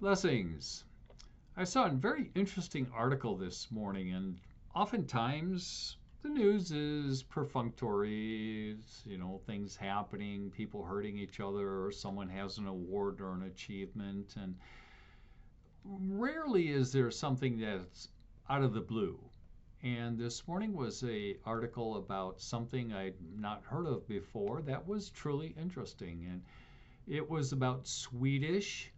Blessings. I saw a very interesting article this morning, and oftentimes the news is perfunctory, things happening, people hurting each other, or someone has an award or an achievement, and rarely is there something that's out of the blue. And this morning was a article about something I'd not heard of before that was truly interesting, and it was about Swedish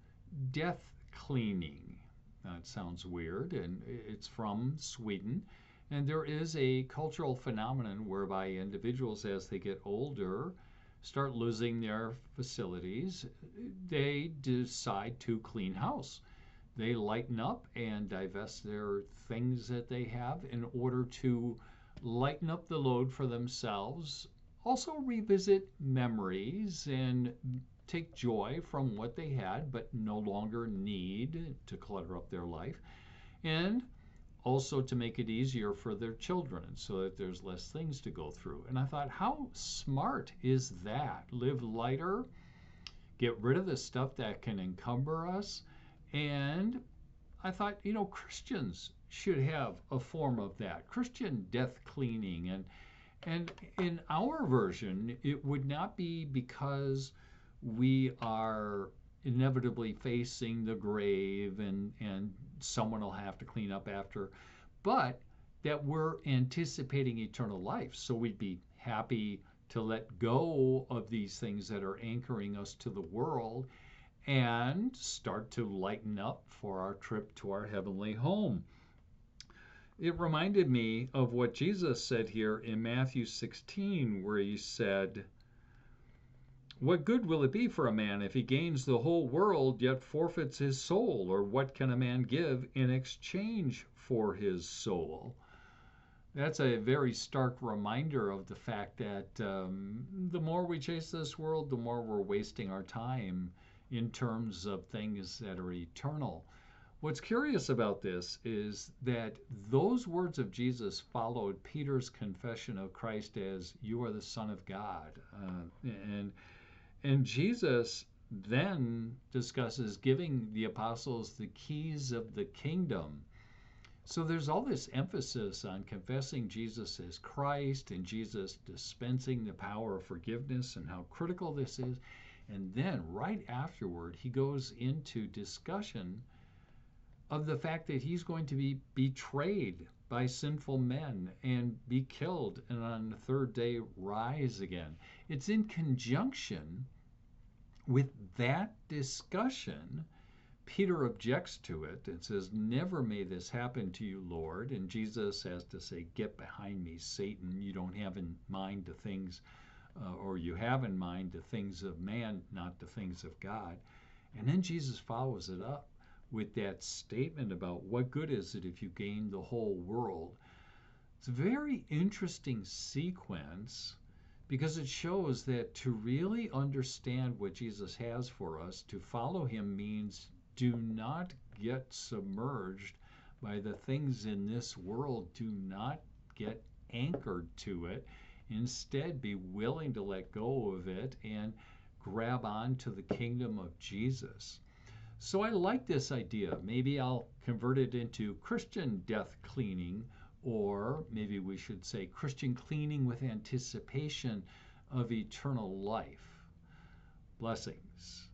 death cleaning. That sounds weird, and it's from Sweden. And there is a cultural phenomenon whereby individuals, as they get older, start losing their facilities. They decide to clean house. They lighten up and divest their things that they have in order to lighten up the load for themselves. Also, revisit memories and take joy from what they had but no longer need to clutter up their life, and also to make it easier for their children so that there's less things to go through. And I thought, how smart is that? Live lighter, get rid of the stuff that can encumber us. And I thought, Christians should have a form of that, Christian death cleaning. And in our version, it would not be because we are inevitably facing the grave and someone will have to clean up after, but that we're anticipating eternal life. So we'd be happy to let go of these things that are anchoring us to the world and start to lighten up for our trip to our heavenly home. It reminded me of what Jesus said here in Matthew 16, where he said, "What good will it be for a man if he gains the whole world yet forfeits his soul? Or what can a man give in exchange for his soul?" That's a very stark reminder of the fact that the more we chase this world, the more we're wasting our time in terms of things that are eternal. What's curious about this is that those words of Jesus followed Peter's confession of Christ as, "You are the Son of God." And Jesus then discusses giving the apostles the keys of the kingdom. So there's all this emphasis on confessing Jesus as Christ and Jesus dispensing the power of forgiveness and how critical this is. And then right afterward, he goes into discussion of the fact that he's going to be betrayed by sinful men and be killed and on the third day rise again. It's in conjunction with that discussion. Peter objects to it and says, "Never may this happen to you, Lord." And Jesus has to say, "Get behind me, Satan. You don't have in mind the things, or you have in mind the things of man, not the things of God." And then Jesus follows it up with that statement about what good is it if you gain the whole world. It's a very interesting sequence because it shows that to really understand what Jesus has for us, to follow him means do not get submerged by the things in this world. Do not get anchored to it. Instead, be willing to let go of it and grab on to the kingdom of Jesus. So I like this idea. Maybe I'll convert it into Christian death cleaning, or maybe we should say Christian cleaning with anticipation of eternal life. Blessings.